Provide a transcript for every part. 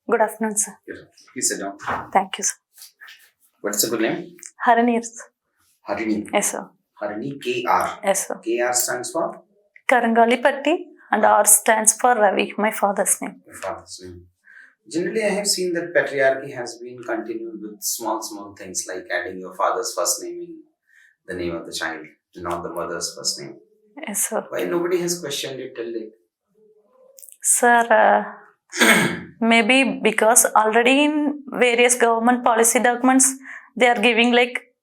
Good afternoon, sir. Please sit down. Thank you, sir. What's the good name? Harini. Harini. Yes, sir. Harini K R. Yes, sir. K R stands for? Karangalipatti and R stands for Ravi, my father's name. My father's name. Generally, I have seen that patriarchy has been continued with small things like adding your father's first name in the name of the child, not the mother's first name. Yes, sir. Why nobody has questioned it till date? Sir, maybe because already in various government policy documents, they are giving like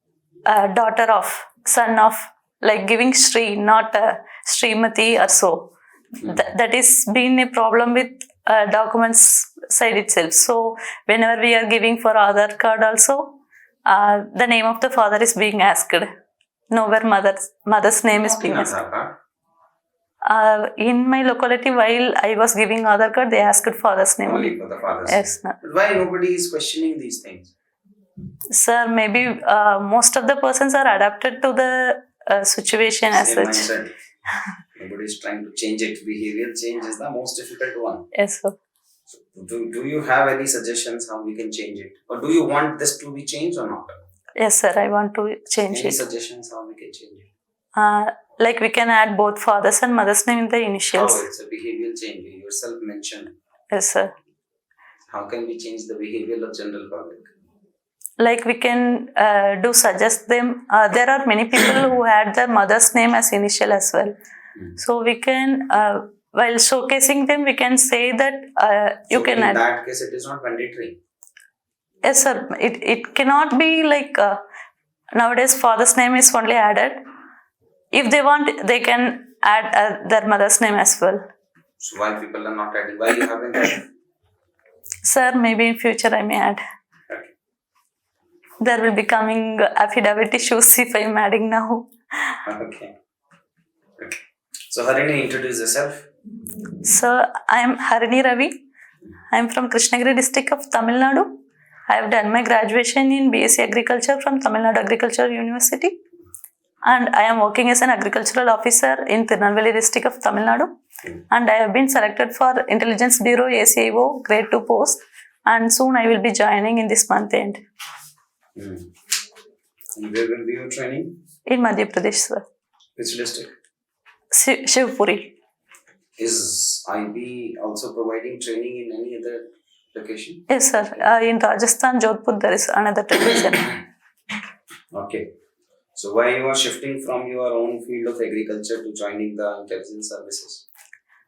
daughter of, son of, like giving Sri, not Srimati or so. That is been a problem with documents side itself. So whenever we are giving for Aadhaar card also, the name of the father is being asked. Nowhere mother's name is being asked. In my locality, while I was giving Aadhaar card, they asked father's name. Only for the father's Yes, name. But why nobody is questioning these things? Sir, maybe most of the persons are adapted to the situation as Same such. mindset. Nobody is trying to change it. Behavioral change is the most difficult one. Yes, sir. So do you have any suggestions how we can change it? Or do you want this to be changed or not? Yes, sir. I want to change Any it. suggestions how we can change it? Like we can add both father's and mother's name in the initials. Oh, it's a behavioral change. You yourself mentioned. Yes, sir. How can we change the behavior of general public? Like we can suggest them. There are many people who had their mother's name as initial as well. So we can, while showcasing them, we can say that you can add. In that case, it is not mandatory. Yes, sir. It cannot be like nowadays father's name is only added. If they want, they can add their mother's name as well. So why people are not adding? Why you haven't added? Sir, maybe in future I may add. Okay. There will be coming affidavit issues if I am adding now. Okay. So Harini, introduce yourself. So I am Harini Ravi. I am from Krishnagiri district of Tamil Nadu. I have done my graduation in BSc Agriculture from Tamil Nadu Agricultural University. And I am working as an agricultural officer in Tirunelveli district of Tamil Nadu. And I have been selected for Intelligence Bureau ACIO grade 2 post. And soon I will be joining in this month end. And where will be your training? In Madhya Pradesh, sir. Which district? Shivpuri. Is IB also providing training in any other location? Yes, sir. In Rajasthan, Jodhpur, there is another training center. Okay. So why you are shifting from your own field of agriculture to joining the intelligence services?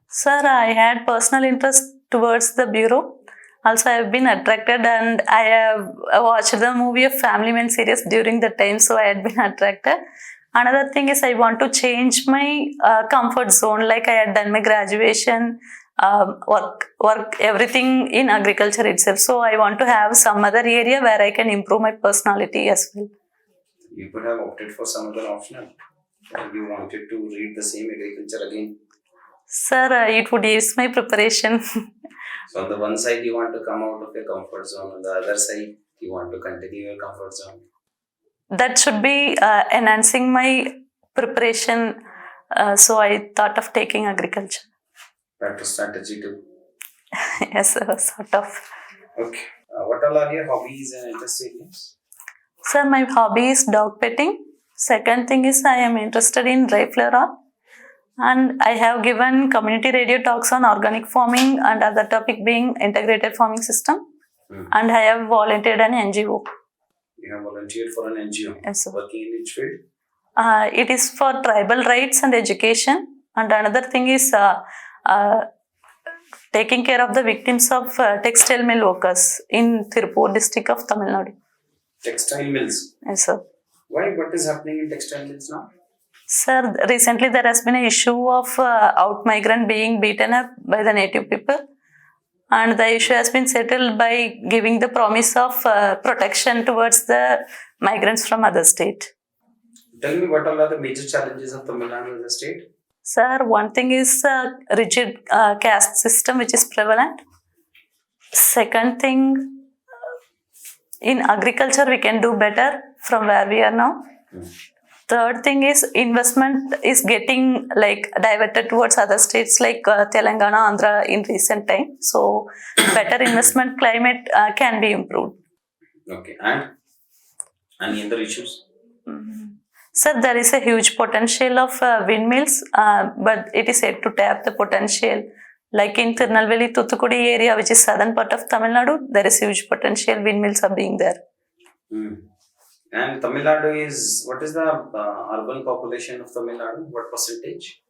Sir, I had personal interest towards the bureau. Also, I have been attracted and I have watched the movie of Family Man series during the time, so I had been attracted. Another thing is I want to change my comfort zone, like I had done my graduation, work everything in agriculture itself. So I want to have some other area where I can improve my personality as well. You could have opted for some other option. You wanted to read the same agriculture again. Sir, it would ease my preparation. So on the one side, you want to come out of your comfort zone. On the other side, you want to continue your comfort zone. That should be enhancing my preparation. So I thought of taking agriculture. Better strategy too. Yes, sir, sort of. Okay. What all are your hobbies and interest areas? Sir, my hobby is dog petting. Second thing is I am interested in dry flower. And I have given community radio talks on organic farming and other topic being integrated farming system. And I have volunteered an NGO. You have volunteered for an NGO? Yes, sir. Working in which field? It is for tribal rights and education. And another thing is taking care of the victims of textile mill workers in Tirupur district of Tamil Nadu. Textile mills? Yes, sir. Why? What is happening in textile mills now? Sir, recently there has been an issue of out-migrant being beaten up by the native people. And the issue has been settled by giving the promise of protection towards the migrants from other state. Tell me what are the major challenges of Tamil Nadu as a state? Sir, one thing is rigid caste system which is prevalent. Second thing, in agriculture we can do better from where we are now. Third thing is investment is getting like diverted towards other states like Telangana, Andhra in recent time. So better investment climate can be improved. Okay, and any other issues? Sir, there is a huge potential of windmills, but it is yet to tap the potential. Like in Tirunelveli, Thuthukudi area, which is southern part of Tamil Nadu, there is huge potential. Windmills are being there. And Tamil Nadu what is the urban population of Tamil Nadu? What percentage?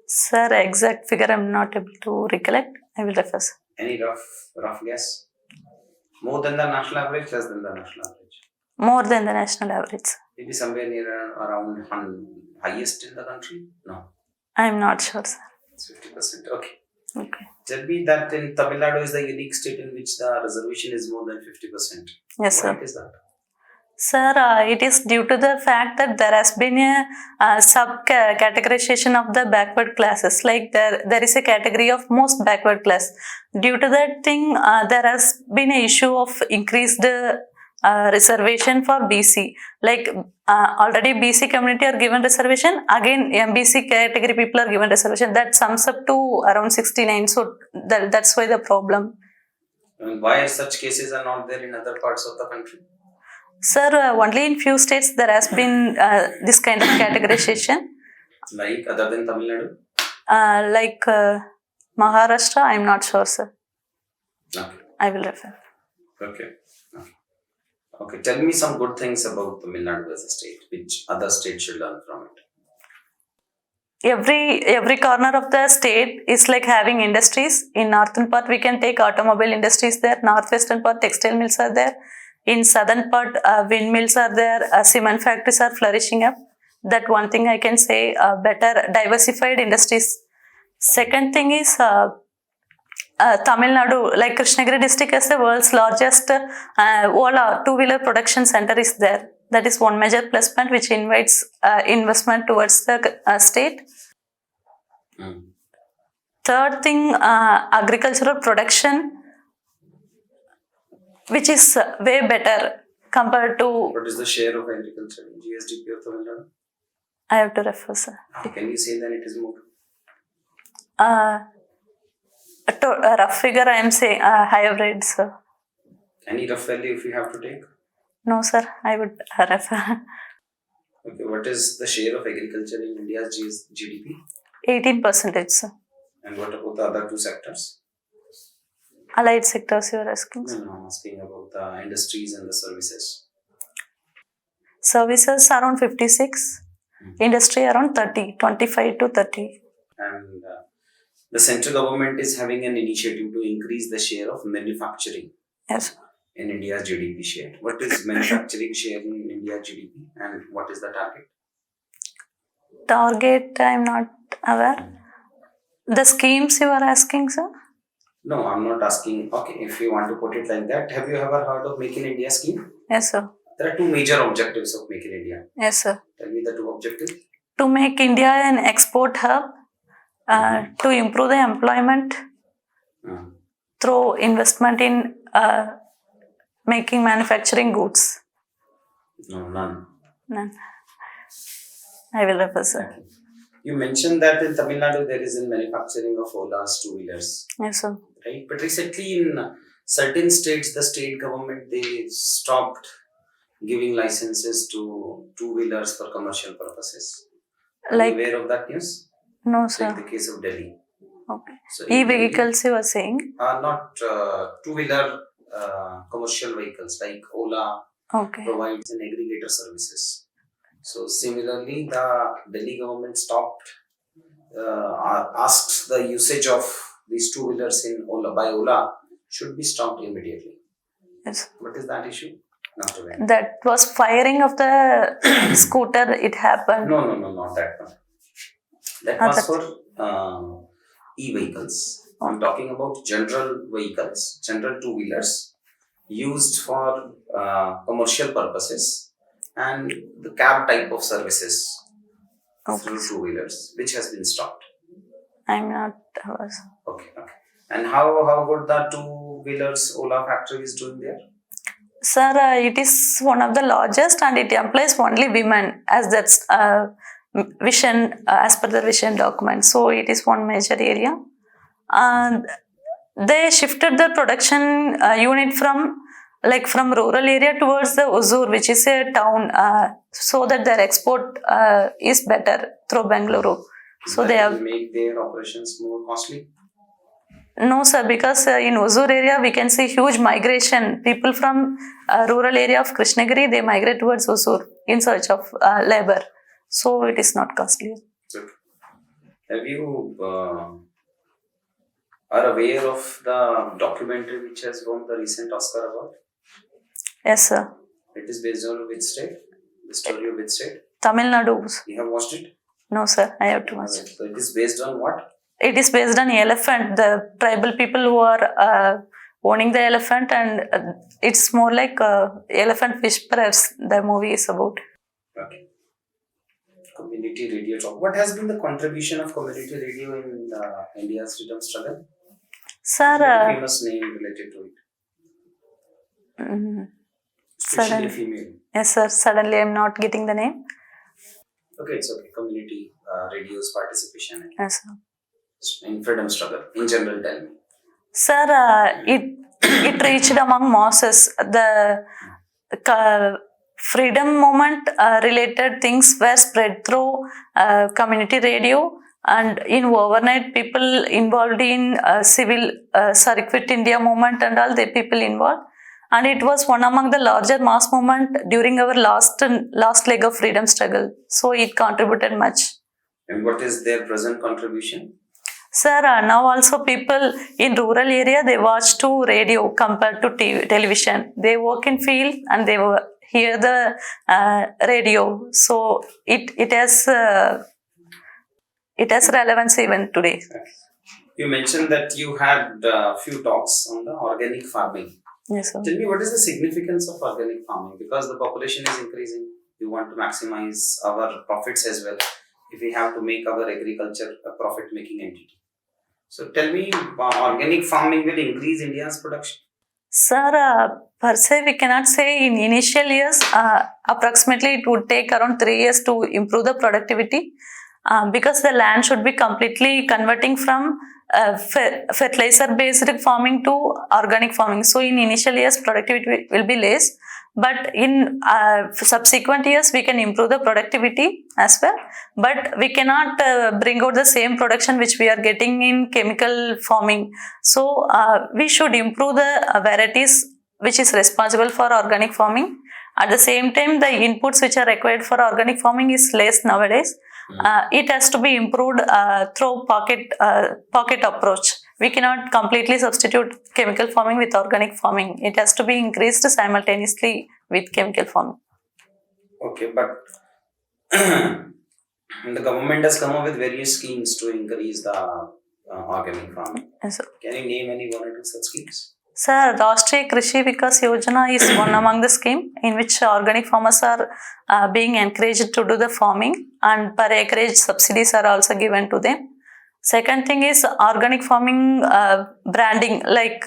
Sir, exact figure I'm not able to recollect. I will refer. Sir. Any rough guess? More than the national average, less than the national average? More than the national average. Maybe somewhere near around highest in the country? No. I'm not sure, sir. It's 50%. Okay. Okay. Tell me that in Tamil Nadu is the unique state in which the reservation is more than 50%. Yes, sir. Why is that? Sir, it is due to the fact that there has been a sub-categorization of the backward classes. Like there is a category of most backward class. Due to that thing, there has been an issue of increased reservation for BC. Like already BC community are given reservation. Again, MBC category people are given reservation. That sums up to around 69. So that's why the problem. And why such cases are not there in other parts of the country? Sir, only in few states there has been this kind of categorization. Like other than Tamil Nadu? Like Maharashtra, I'm not sure, sir. Okay. I will refer. Okay. Tell me some good things about Tamil Nadu as a state, which other states should learn from it. Every corner of the state is like having industries. In northern part, we can take automobile industries there. Northwestern part, textile mills are there. In southern part, windmills are there, cement factories are flourishing up. That one thing I can say, better diversified industries. Second thing is Tamil Nadu, like Krishnagiri district is the world's largest Ola two-wheeler production center is there. That is one major plus point which invites investment towards the state. Third thing, agricultural production, which is way better compared to... What is the share of agriculture in GSDP of Tamil Nadu? I have to refer, sir. Can you say that it is more? A rough figure I am saying higher rate, sir. Any rough value if you have to take? No, sir. I would refer. Okay, what is the share of agriculture in India's GDP? 18%, sir. And what about the other two sectors? Allied sectors you are asking? No, I'm asking about the industries and the services. Services around 56, industry around 30, 25 to 30. And the central government is having an initiative to increase the share of manufacturing. Yes. In India's GDP share. What is manufacturing share in India's GDP and what is the target? Target, I'm not aware. The schemes you are asking, sir? No, I'm not asking. Okay, if you want to put it like that, have you ever heard of Make in India scheme? Yes, sir. There are two major objectives of Make in India. Yes, sir. Tell me the two objectives. To make India an export hub, to improve the employment through investment in making manufacturing goods. No, none. None. I will refer, sir. You mentioned that in Tamil Nadu there is a manufacturing of Ola's two-wheelers. Yes, sir. Right, but recently in certain states, the state government, they stopped giving licenses to two-wheelers for commercial purposes. Are you aware of that news? No, sir. Like the case of Delhi. Okay. So E-vehicles you were saying? Not two-wheeler commercial vehicles like Ola provides an aggregator services. So similarly, the Delhi government asked the usage of these two-wheelers in Ola by Ola should be stopped immediately. Yes. What is that issue? Not aware. That was firing of the scooter, it happened. No, not that one. That was for e-vehicles. I'm talking about general vehicles, general two-wheelers used for commercial purposes and the cab type of services through two-wheelers, which has been stopped. I'm not. Okay. And how good the two-wheelers Ola factory is doing there? Sir, it is one of the largest and it employs only women as that's vision as per the vision document. So it is one major area. And they shifted the production unit from rural area towards the Hosur, which is a town, so that their export is better through Bengaluru. So they have make their operations more costly. no, sir, because in Hosur area we can see huge migration. People from rural area of Krishnagiri, they migrate towards Hosur in search of labor. So it is not costly. Okay. Have you are aware of the documentary which has won the recent Oscar award? Yes, sir. It is based on which state? The story of which state? Tamil Nadu. You have watched it? No, sir, I have to watch. So it is based on what? It is based on elephant, the tribal people who are owning the elephant, and it's more like elephant whisperers. The movie is about. Okay. Community radio talk. What has been the contribution of community radio in India's freedom struggle? Sir, Famous name related to it. Especially suddenly, female. yes, sir. Suddenly, I'm not getting the name. Okay, it's okay. Community radio's participation Yes, sir. in freedom struggle. In general, tell me. Sir, it reached among masses. The freedom movement related things were spread through community radio, and in overnight people involved in civil Quit India movement and all the people involved, and it was one among the larger mass movement during our last leg of freedom struggle. So it contributed much. And what is their present contribution? Sir, now also people in rural area, they watch to radio compared to television. They work in field and they hear the radio. So it has relevance even today. You mentioned that you had a few talks on the organic farming. Yes, sir. Tell me, what is the significance of organic farming? Because the population is increasing. We want to maximize our profits as well. If we have to make our agriculture a profit-making entity. So tell me, organic farming will increase India's production? Sir, per se, we cannot say in initial years. Approximately, it would take around 3 years to improve the productivity, because the land should be completely converting from fertilizer-based farming to organic farming. So in initial years, productivity will be less. But in subsequent years, we can improve the productivity as well. But we cannot bring out the same production which we are getting in chemical farming. So we should improve the varieties which is responsible for organic farming. At the same time, the inputs which are required for organic farming is less nowadays. It has to be improved through pocket approach. We cannot completely substitute chemical farming with organic farming. It has to be increased simultaneously with chemical farming. Okay, but the government has come up with various schemes to increase the organic farming. Yes, sir. Can you name any one or two such schemes? Sir, Rashtriya Krishi Vikas Yojana is one among the scheme in which organic farmers are being encouraged to do the farming, and per acreage subsidies are also given to them. Second thing is organic farming branding, like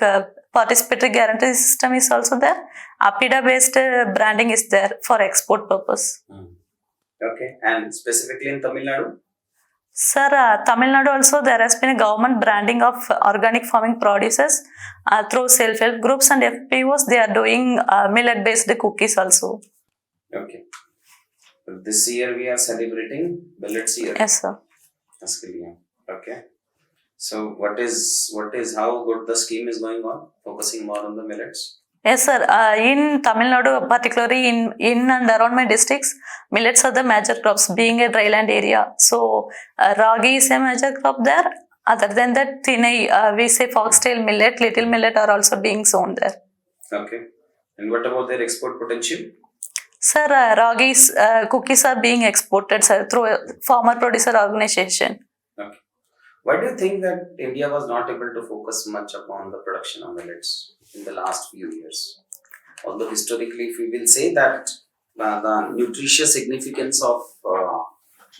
participatory guarantee system is also there. APIDA based branding is there for export purpose. Okay, and specifically in Tamil Nadu? Sir, Tamil Nadu also there has been a government branding of organic farming produces through self-help groups and FPOs. They are doing millet based cookies also. Okay. This year we are celebrating Millet's Year. Yes, sir. Okay. So what is how good the scheme is going on, focusing more on the millets? Yes, sir. In Tamil Nadu, particularly in and around my districts, millets are the major crops, being a dryland area. So ragi is a major crop there. Other than that, thinai, we say foxtail millet, little millet are also being sown there. Okay. And what about their export potential? Sir, ragi's cookies are being exported, sir, through a farmer producer organization. Okay. Why do you think that India was not able to focus much upon the production of millets in the last few years? Although historically, if we will say that the nutritious significance of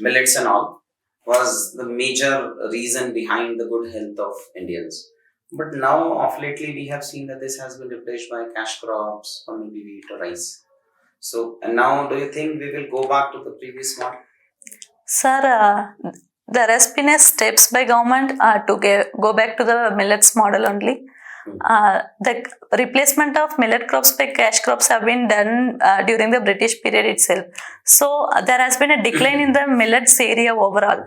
millets and all was the major reason behind the good health of Indians. But now, of lately, we have seen that this has been replaced by cash crops or maybe wheat or rice. So, and now, do you think we will go back to the previous model? Sir, there has been a steps by government to go back to the millets model only. The replacement of millet crops by cash crops have been done during the British period itself. So there has been a decline in the millets area overall.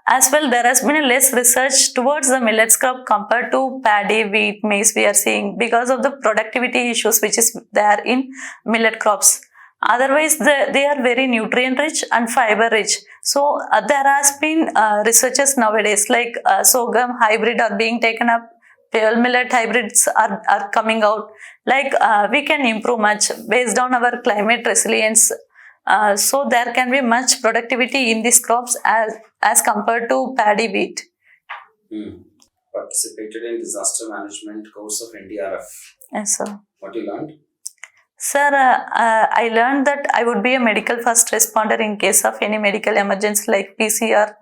As well, there has been a less research towards the millets crop compared to paddy, wheat, maize we are seeing because of the productivity issues which is there in millet crops. Otherwise, they are very nutrient rich and fiber rich. So there has been researches nowadays like sorghum hybrid are being taken up. Pearl millet hybrids are coming out. Like we can improve much based on our climate resilience. So there can be much productivity in these crops as compared to paddy wheat. Participated in disaster management course of NDRF. Yes, sir. What you learned? Sir, I learned that I would be a medical first responder in case of any medical emergency like PCR.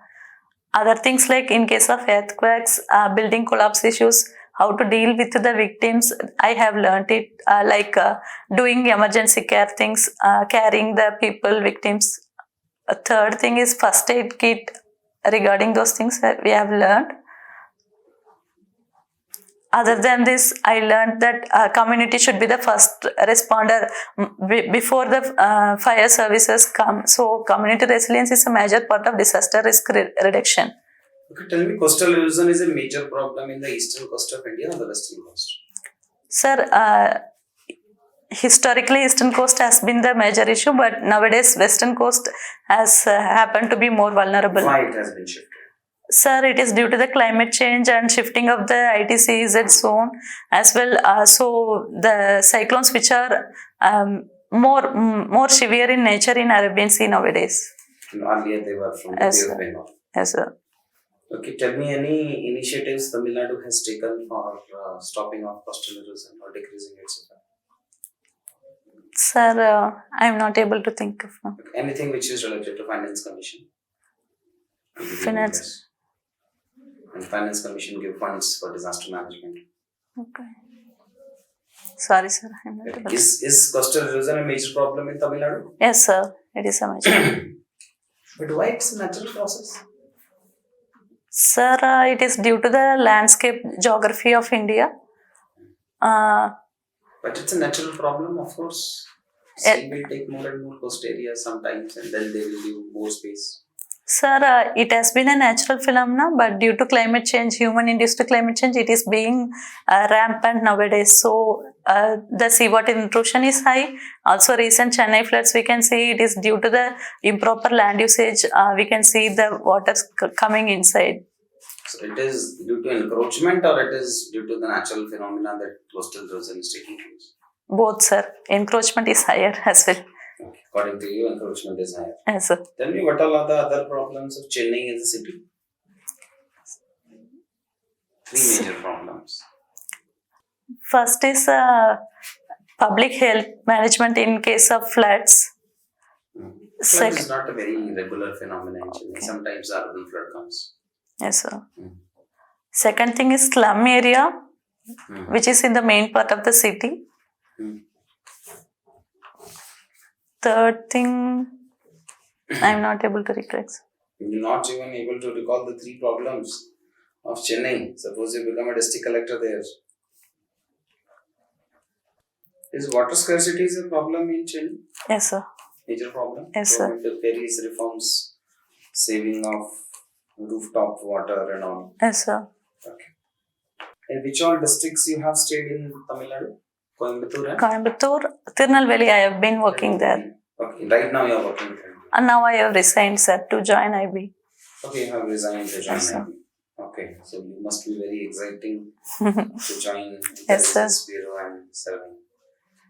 Other things like in case of earthquakes, building collapse issues, how to deal with the victims. I have learned it like doing emergency care things, carrying the people, victims. A third thing is first aid kit. Regarding those things that we have learned. Other than this, I learned that community should be the first responder before the fire services come. So community resilience is a major part of disaster risk reduction. Okay, tell me, coastal erosion is a major problem in the eastern coast of India or the western coast? Sir, historically eastern coast has been the major issue, but nowadays western coast has happened to be more vulnerable. Why it has been shifted? Sir, it is due to the climate change and shifting of the ITCZ zone as well. So the cyclones which are more severe in nature in Arabian Sea nowadays. Earlier they were from the Bay of Bengal. Yes, sir. Okay, tell me any initiatives Tamil Nadu has taken for stopping of coastal erosion or decreasing its effect? Sir, I am not able to think of one. Okay. Anything which is related to Finance Commission? Finance. And Finance Commission give funds for disaster management. Okay. Sorry, sir. I'm not able to. Is coastal erosion a major problem in Tamil Nadu? Yes, sir. It is a major. But why it's a natural process? Sir, it is due to the landscape geography of India. But it's a natural problem, of course. Sea will take more and more coast areas sometimes, and then they will give more space. Sir, it has been a natural phenomena, but due to climate change, human-induced climate change, it is being rampant nowadays. So the seawater intrusion is high. Also, recent Chennai floods, we can see it is due to the improper land usage. We can see the water coming inside. So it is due to encroachment, or it is due to the natural phenomena that coastal erosion is taking place? Both, sir. Encroachment is higher as well. Okay. According to you, encroachment is higher. Yes, sir. Tell me, what all are the other problems of Chennai as a city? Three major problems. First is public health management in case of floods. Flood is not a very regular phenomenon in Chennai. Okay. Sometimes urban flood comes. Yes, sir. Second thing is slum area, which is in the main part of the city. Third thing, I am not able to recall. You're not even able to recall the three problems of Chennai. Suppose you become a district collector there. Is water scarcity is a problem in Chennai? Yes, sir. Major problem? Yes, sir. Various reforms, saving of rooftop water and all. Yes, sir. Okay. In which all districts you have stayed in Tamil Nadu? Coimbatore? Coimbatore, Tirunelveli, I have been working there. Okay, right now you are working there. And now I have resigned, sir, to join IB. Okay, you have resigned to join yes, IB. Okay, so you must be very exciting to join Yes, Bureau and serving.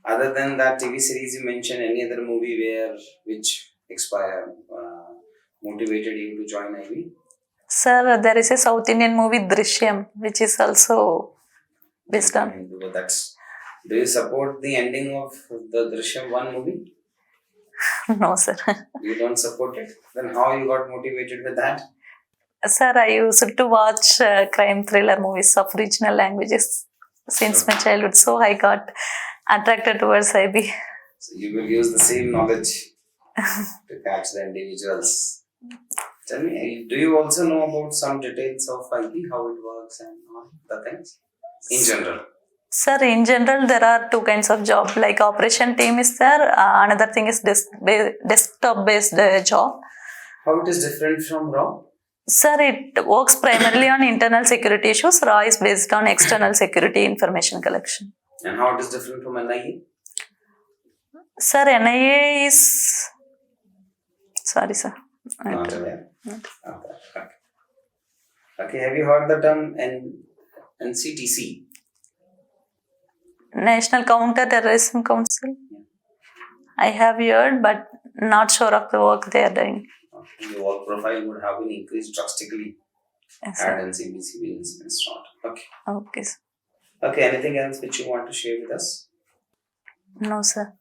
Other than that TV series you mentioned, any other movie which motivated you to join IB? Sir, there is a South Indian movie Drishyam, which is also based on. Do you support the ending of the Drishyam 1 movie? No, sir. You don't support it? Then how you got motivated with that? Sir, I used to watch crime thriller movies of regional languages since my childhood, so I got attracted towards IB. So you will use the same knowledge to catch the individuals. Tell me, do you also know about some details of IB, how it works and all the things in general? Sir, in general, there are two kinds of job. Like operation team is there. Another thing is desktop-based job. How it is different from RAW? Sir, it works primarily on internal security issues. RAW is based on external security information collection. And how it is different from NIA? Sir, NIA is... Sorry, sir. Not aware. Okay, have you heard the term NCTC? National Counter-Terrorism Council. I have heard, but not sure of the work they are doing. Your work profile would have been increased drastically Yes, had sir. NCBC been installed. Okay. Okay, sir. Okay, anything else which you want to share with us? No, sir.